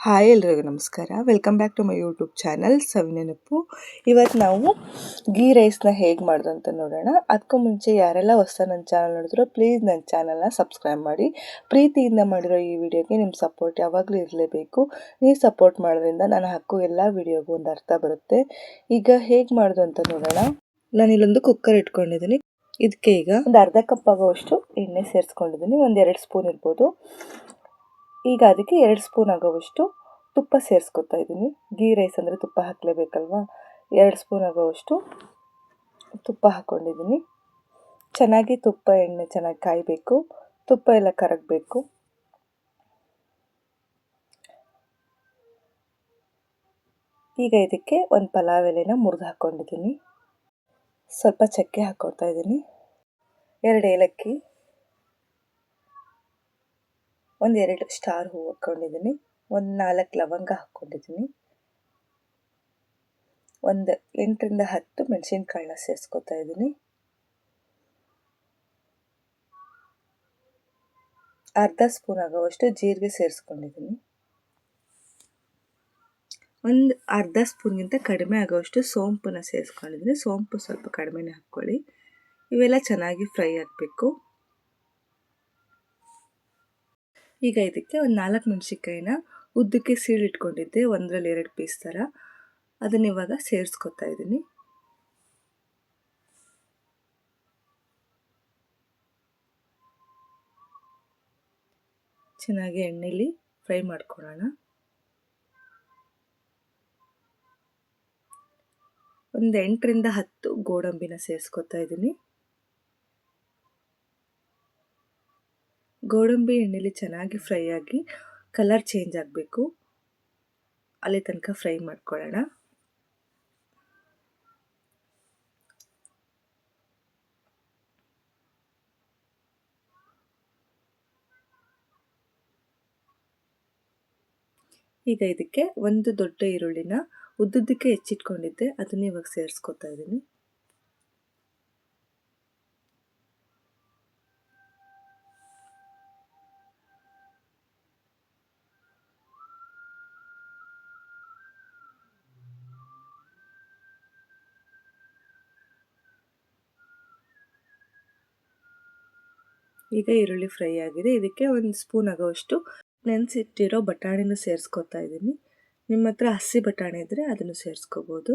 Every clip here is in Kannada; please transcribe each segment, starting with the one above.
ಹಾಯ್ ಎಲ್ರಿಗೂ ನಮಸ್ಕಾರ. Welcome back to my YouTube channel Savinenapu. ಇವತ್ತು ನಾವು ಗೀ ರೈಸ್ನ ಹೇಗೆ ಮಾಡೋದು ಅಂತ ನೋಡೋಣ. ಅದಕ್ಕೂ ಮುಂಚೆ ಯಾರೆಲ್ಲ ಹೊಸ ನನ್ನ ಚಾನಲ್ ನೋಡಿದ್ರು ಪ್ಲೀಸ್ ನನ್ನ ಚಾನಲ್ನ ಸಬ್ಸ್ಕ್ರೈಬ್ ಮಾಡಿ. ಪ್ರೀತಿಯಿಂದ ಮಾಡಿರೋ ಈ ವಿಡಿಯೋಗೆ ನಿಮ್ಮ ಸಪೋರ್ಟ್ ಯಾವಾಗಲೂ ಇರಲೇಬೇಕು. ನೀವು ಸಪೋರ್ಟ್ ಮಾಡೋದ್ರಿಂದ ನಾನು ಹಾಕೋ ಎಲ್ಲ ವಿಡಿಯೋಗೂ ಒಂದು ಅರ್ಥ ಬರುತ್ತೆ. ಈಗ ಹೇಗೆ ಮಾಡೋದು ಅಂತ ನೋಡೋಣ. ನಾನಿಲ್ಲೊಂದು ಕುಕ್ಕರ್ ಇಟ್ಕೊಂಡಿದ್ದೀನಿ. ಇದಕ್ಕೆ ಈಗ ಒಂದು ಅರ್ಧ ಕಪ್ ಆಗೋವಷ್ಟು ಎಣ್ಣೆ ಸೇರಿಸ್ಕೊಂಡಿದ್ದೀನಿ. ಒಂದು 2 ಸ್ಪೂನ್ ಇರ್ಬೋದು. ಈಗ ಅದಕ್ಕೆ 2 ಸ್ಪೂನ್ ಆಗೋವಷ್ಟು ತುಪ್ಪ ಸೇರಿಸ್ಕೊತಾ ಇದ್ದೀನಿ. ಗೀ ರೈಸ್ ಅಂದರೆ ತುಪ್ಪ ಹಾಕಲೇಬೇಕಲ್ವಾ. 2 ಸ್ಪೂನ್ ಆಗೋವಷ್ಟು ತುಪ್ಪ ಹಾಕ್ಕೊಂಡಿದ್ದೀನಿ. ಚೆನ್ನಾಗಿ ತುಪ್ಪ ಎಣ್ಣೆ ಚೆನ್ನಾಗಿ ಕಾಯಬೇಕು. ತುಪ್ಪ ಎಲ್ಲ ಕರಗಬೇಕು. ಈಗ ಇದಕ್ಕೆ ಒಂದು ಪಲಾವ್ ಎಲೆನ ಮುರಿದು ಹಾಕ್ಕೊಂಡಿದ್ದೀನಿ. ಸ್ವಲ್ಪ ಚಕ್ಕೆ ಹಾಕ್ಕೊಳ್ತಾ ಇದ್ದೀನಿ. 2 ಏಲಕ್ಕಿ, ಒಂದು 2 ಸ್ಟಾರ್ ಹೂವು ಹಾಕ್ಕೊಂಡಿದ್ದೀನಿ. ಒಂದು 4 ಲವಂಗ ಹಾಕ್ಕೊಂಡಿದ್ದೀನಿ. ಒಂದು 8ರಿಂದ 10 ಮೆಣಸಿನ್ಕಾಳನ್ನ ಸೇರಿಸ್ಕೊತಾ ಇದ್ದೀನಿ. ಅರ್ಧ ಸ್ಪೂನ್ ಆಗೋವಷ್ಟು ಜೀರಿಗೆ ಸೇರಿಸ್ಕೊಂಡಿದ್ದೀನಿ. ಒಂದು ಅರ್ಧ ಸ್ಪೂನ್ಗಿಂತ ಕಡಿಮೆ ಆಗೋವಷ್ಟು ಸೋಂಪನ್ನ ಸೇರಿಸ್ಕೊಂಡಿದ್ದೀನಿ. ಸೋಂಪು ಸ್ವಲ್ಪ ಕಡಿಮೆನೇ ಹಾಕ್ಕೊಳ್ಳಿ. ಇವೆಲ್ಲ ಚೆನ್ನಾಗಿ ಫ್ರೈ ಆಗಬೇಕು. ಈಗ ಇದಕ್ಕೆ ಒಂದು 4 ಮೆಣಸಿನ್ಕಾಯಿನ ಉದ್ದಕ್ಕೆ ಸೀಳಿಟ್ಕೊಂಡಿದ್ದೆ, 1ರಲ್ಲಿ 2 ಪೀಸ್ ಥರ. ಅದನ್ನ ಇವಾಗ ಸೇರಿಸ್ಕೊತಾ ಇದ್ದೀನಿ. ಚೆನ್ನಾಗಿ ಎಣ್ಣೆಲಿ ಫ್ರೈ ಮಾಡ್ಕೊಳ್ಳೋಣ. ಒಂದು 8ರಿಂದ 10 ಗೋಡಂಬಿನ ಸೇರಿಸ್ಕೊತಾ ಇದ್ದೀನಿ. ಗೋಡಂಬಿ ಎಣ್ಣೆಲಿ ಚೆನ್ನಾಗಿ ಫ್ರೈ ಆಗಿ ಕಲರ್ ಚೇಂಜ್ ಆಗಬೇಕು. ಅಲ್ಲಿ ತನಕ ಫ್ರೈ ಮಾಡ್ಕೊಳ್ಳೋಣ. ಈಗ ಇದಕ್ಕೆ ಒಂದು ದೊಡ್ಡ ಈರುಳ್ಳಿನ ಉದ್ದುದ್ದಕ್ಕೆ ಹೆಚ್ಚಿಟ್ಕೊಂಡಿದ್ದೆ, ಅದನ್ನ ಇವಾಗ ಸೇರಿಸ್ಕೊತಾ ಇದ್ದೀನಿ. ಈಗ ಈರುಳ್ಳಿ ಫ್ರೈ ಆಗಿದೆ. ಇದಕ್ಕೆ ಒಂದು ಸ್ಪೂನ್ ಆಗೋವಷ್ಟು ನೆನೆಸಿಟ್ಟಿರೋ ಬಟಾಣಿನೂ ಸೇರಿಸ್ಕೊತಾ ಇದ್ದೀನಿ. ನಿಮ್ಮ ಹತ್ರ ಹಸಿ ಬಟಾಣಿ ಇದ್ದರೆ ಅದನ್ನು ಸೇರಿಸ್ಕೋಬೋದು.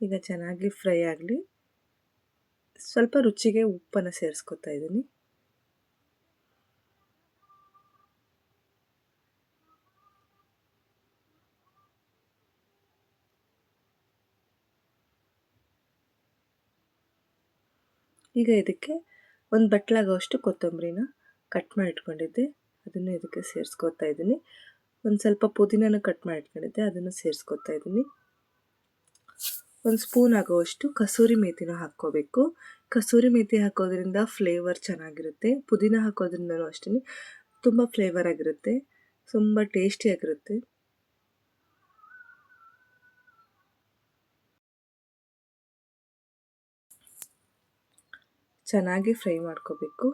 ಈಗ ಚೆನ್ನಾಗಿ ಫ್ರೈ ಆಗಲಿ. ಸ್ವಲ್ಪ ರುಚಿಗೆ ಉಪ್ಪನ್ನು ಸೇರಿಸ್ಕೊತಾ ಇದ್ದೀನಿ. ಈಗ ಇದಕ್ಕೆ ಒಂದು ಬಟ್ಲಾಗೋವಷ್ಟು ಕೊತ್ತಂಬರಿನ ಕಟ್ ಮಾಡಿ ಇಟ್ಕೊಂಡಿದ್ದೆ, ಅದನ್ನು ಇದಕ್ಕೆ ಸೇರಿಸ್ಕೊತಾ ಇದ್ದೀನಿ. ಒಂದು ಸ್ವಲ್ಪ ಪುದೀನನೂ ಕಟ್ ಮಾಡಿ ಇಟ್ಕೊಂಡಿದ್ದೆ, ಅದನ್ನು ಸೇರಿಸ್ಕೊತಾ ಇದ್ದೀನಿ. ಒಂದು ಸ್ಪೂನ್ ಆಗೋವಷ್ಟು ಕಸೂರಿ ಮೇಥಿನ ಹಾಕ್ಕೋಬೇಕು. ಕಸೂರಿ ಮೇಥಿ ಹಾಕೋದ್ರಿಂದ ಫ್ಲೇವರ್ ಚೆನ್ನಾಗಿರುತ್ತೆ. ಪುದೀನ ಹಾಕೋದ್ರಿಂದನೂ ಅಷ್ಟೇ ತುಂಬ ಫ್ಲೇವರ್ ಆಗಿರುತ್ತೆ, ತುಂಬ ಟೇಸ್ಟಿಯಾಗಿರುತ್ತೆ. ಚೆನ್ನಾಗಿ ಫ್ರೈ ಮಾಡ್ಕೋಬೇಕು.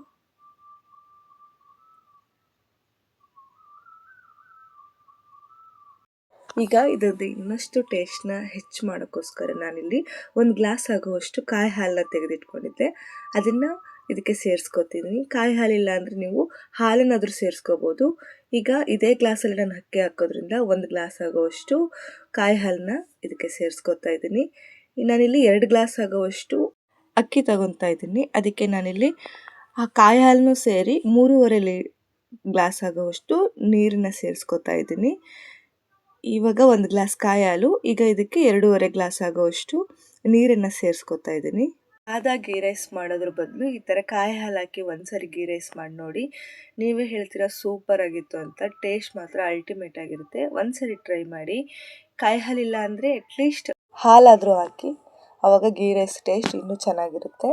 ಈಗ ಇದ್ರದ್ದು ಇನ್ನಷ್ಟು ಟೇಸ್ಟ್ನ ಹೆಚ್ಚು ಮಾಡೋಕ್ಕೋಸ್ಕರ ನಾನಿಲ್ಲಿ ಒಂದು ಗ್ಲಾಸ್ ಆಗುವಷ್ಟು ಕಾಯಿ ಹಾಲನ್ನ ತೆಗೆದಿಟ್ಕೊಂಡಿದ್ದೆ, ಅದನ್ನು ಇದಕ್ಕೆ ಸೇರಿಸ್ಕೊತಿದ್ದೀನಿ. ಕಾಯಿ ಹಾಲಿಲ್ಲ ಅಂದರೆ ನೀವು ಹಾಲನ್ನಾದರೂ ಸೇರಿಸ್ಕೋಬೋದು. ಈಗ ಇದೇ ಗ್ಲಾಸಲ್ಲಿ ನಾನು ಅಕ್ಕಿ ಹಾಕೋದ್ರಿಂದ 1 ಗ್ಲಾಸ್ ಆಗೋವಷ್ಟು ಕಾಯಿ ಹಾಲನ್ನ ಇದಕ್ಕೆ ಸೇರಿಸ್ಕೊತಾ ಇದ್ದೀನಿ. ನಾನಿಲ್ಲಿ 2 ಗ್ಲಾಸ್ ಆಗೋವಷ್ಟು ಅಕ್ಕಿ ತಗೊತಾ ಇದ್ದೀನಿ. ಅದಕ್ಕೆ ನಾನಿಲ್ಲಿ ಆ ಕಾಯಿ ಹಾಲನ್ನು ಸೇರಿ 3.5 ಗ್ಲಾಸ್ ಆಗೋವಷ್ಟು ನೀರನ್ನ ಸೇರಿಸ್ಕೊತಾ ಇದ್ದೀನಿ. ಇವಾಗ 1 ಗ್ಲಾಸ್ ಕಾಯಿ ಹಾಲು, ಈಗ ಇದಕ್ಕೆ 2.5 ಗ್ಲಾಸ್ ಆಗೋವಷ್ಟು ನೀರನ್ನು ಸೇರಿಸ್ಕೊತಾ ಇದ್ದೀನಿ. ಸಾದಾ ಗೀ ರೈಸ್ ಮಾಡೋದ್ರ ಬದಲು ಈ ಥರ ಕಾಯಿ ಹಾಲು ಹಾಕಿ ಒಂದ್ಸರಿ ಗೀ ರೈಸ್ ಮಾಡಿ ನೋಡಿ. ನೀವೇ ಹೇಳ್ತೀರಾ ಸೂಪರ್ ಆಗಿತ್ತು ಅಂತ. ಟೇಸ್ಟ್ ಮಾತ್ರ ಅಲ್ಟಿಮೇಟ್ ಆಗಿರುತ್ತೆ. ಒಂದ್ಸರಿ ಟ್ರೈ ಮಾಡಿ. ಕಾಯಿ ಹಾಲಿಲ್ಲ ಅಂದರೆ ಅಟ್ಲೀಸ್ಟ್ ಹಾಲಾದರೂ ಹಾಕಿ, ಆವಾಗ ಗೀ ರೈಸ್ ಟೇಸ್ಟ್ ಇನ್ನೂ ಚೆನ್ನಾಗಿರುತ್ತೆ.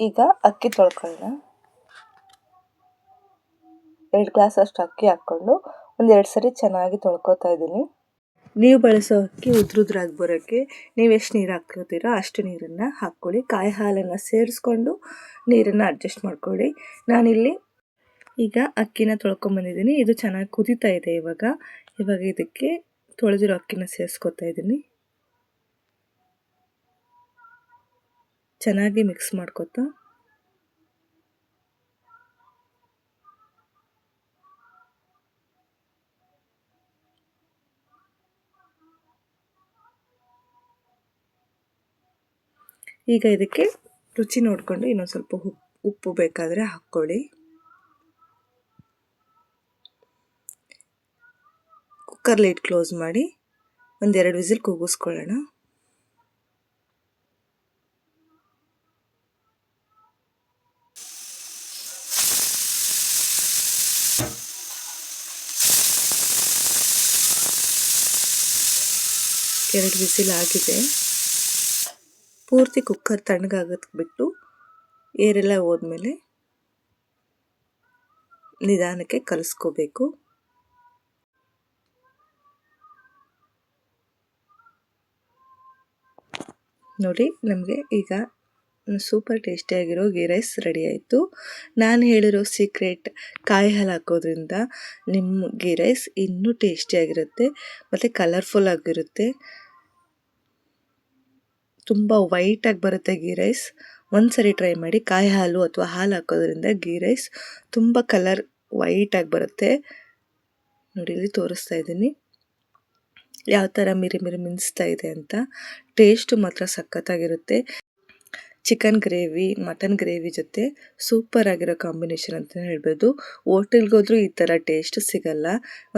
ಈಗ ಅಕ್ಕಿ ತೊಳ್ಕೊಳ್ಳೋಣ. 2 ಗ್ಲಾಸ್ ಅಷ್ಟು ಅಕ್ಕಿ ಹಾಕ್ಕೊಂಡು 1-2 ಸರಿ ಚೆನ್ನಾಗಿ ತೊಳ್ಕೊತಾ ಇದ್ದೀನಿ. ನೀವು ಬಳಸೋ ಅಕ್ಕಿ ಉದ್ರುದ್ರಾಗಿ ಬರೋಕ್ಕೆ ನೀವು ಎಷ್ಟು ನೀರು ಹಾಕ್ಕೋತೀರೋ ಅಷ್ಟು ನೀರನ್ನು ಹಾಕ್ಕೊಳ್ಳಿ. ಕಾಯಿ ಹಾಲನ್ನು ಸೇರಿಸ್ಕೊಂಡು ನೀರನ್ನು ಅಡ್ಜಸ್ಟ್ ಮಾಡ್ಕೊಳ್ಳಿ. ನಾನಿಲ್ಲಿ ಈಗ ಅಕ್ಕಿನ ತೊಳ್ಕೊಂಬಂದಿದ್ದೀನಿ. ಇದು ಚೆನ್ನಾಗಿ ಕುದೀತಾ ಇದೆ. ಇವಾಗ ಇದಕ್ಕೆ ತೊಳೆದಿರೋ ಅಕ್ಕಿನ ಸೇರಿಸ್ಕೊತಾ ಇದ್ದೀನಿ. ಚೆನ್ನಾಗಿ ಮಿಕ್ಸ್ ಮಾಡ್ಕೊತಾ ಈಗ ಇದಕ್ಕೆ ರುಚಿ ನೋಡಿಕೊಂಡು ಇನ್ನೊಂದು ಸ್ವಲ್ಪ ಉಪ್ಪು ಬೇಕಾದರೆ ಹಾಕ್ಕೊಳ್ಳಿ. ಕುಕ್ಕರ್ ಲಿಡ್ ಕ್ಲೋಸ್ ಮಾಡಿ 1-2 ವಿಸಿಲ್ ಕೂಗಿಸ್ಕೊಳ್ಳೋಣ. ಎರಡು ವಿಸಿಲ್ ಆಗಿದೆ. ಪೂರ್ತಿ ಕುಕ್ಕರ್ ತಣ್ಣಗಾಗೋದಕ್ಕೆ ಬಿಟ್ಟು ಏರೆಲ್ಲ ಹೋದ್ಮೇಲೆ ನಿಧಾನಕ್ಕೆ ಕಲಿಸ್ಕೋಬೇಕು. ನೋಡಿ, ನಮಗೆ ಈಗ ಸೂಪರ್ ಟೇಸ್ಟಿಯಾಗಿರೋ ಗೀ ರೈಸ್ ರೆಡಿ ಆಯಿತು. ನಾನು ಹೇಳಿರೋ ಸೀಕ್ರೆಟ್ ಕಾಯಿ ಹಾಲು ಹಾಕೋದ್ರಿಂದ ನಿಮ್ಮ ಗೀ ರೈಸ್ ಇನ್ನೂ ಟೇಸ್ಟಿಯಾಗಿರುತ್ತೆ ಮತ್ತು ಕಲರ್ಫುಲ್ ಆಗಿರುತ್ತೆ. ತುಂಬ ವೈಟಾಗಿ ಬರುತ್ತೆ ಗೀ ರೈಸ್. ಒಂದ್ಸರಿ ಟ್ರೈ ಮಾಡಿ. ಕಾಯಿ ಹಾಲು ಅಥವಾ ಹಾಲು ಹಾಕೋದ್ರಿಂದ ಗೀ ರೈಸ್ ತುಂಬ ಕಲರ್ ವೈಟಾಗಿ ಬರುತ್ತೆ. ನೋಡಿ, ಇಲ್ಲಿ ತೋರಿಸ್ತಾ ಇದ್ದೀನಿ ಯಾವ ಥರ ಮಿರಿ ಮಿನ್ಸ್ತಾ ಇದೆ ಅಂತ. ಟೇಸ್ಟು ಮಾತ್ರ ಸಖತ್ತಾಗಿರುತ್ತೆ. ಚಿಕನ್ ಗ್ರೇವಿ, ಮಟನ್ ಗ್ರೇವಿ ಜೊತೆ ಸೂಪರ್ ಆಗಿರೋ ಕಾಂಬಿನೇಷನ್ ಅಂತ ಹೇಳ್ಬೋದು. ಹೋಟೆಲ್ಗೋದ್ರೂ ಈ ಥರ ಟೇಸ್ಟ್ ಸಿಗಲ್ಲ.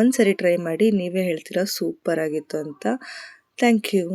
ಒಂದ್ಸರಿ ಟ್ರೈ ಮಾಡಿ, ನೀವೇ ಹೇಳ್ತೀರಾ ಸೂಪರ್ ಆಗಿತ್ತು ಅಂತ. Thank you.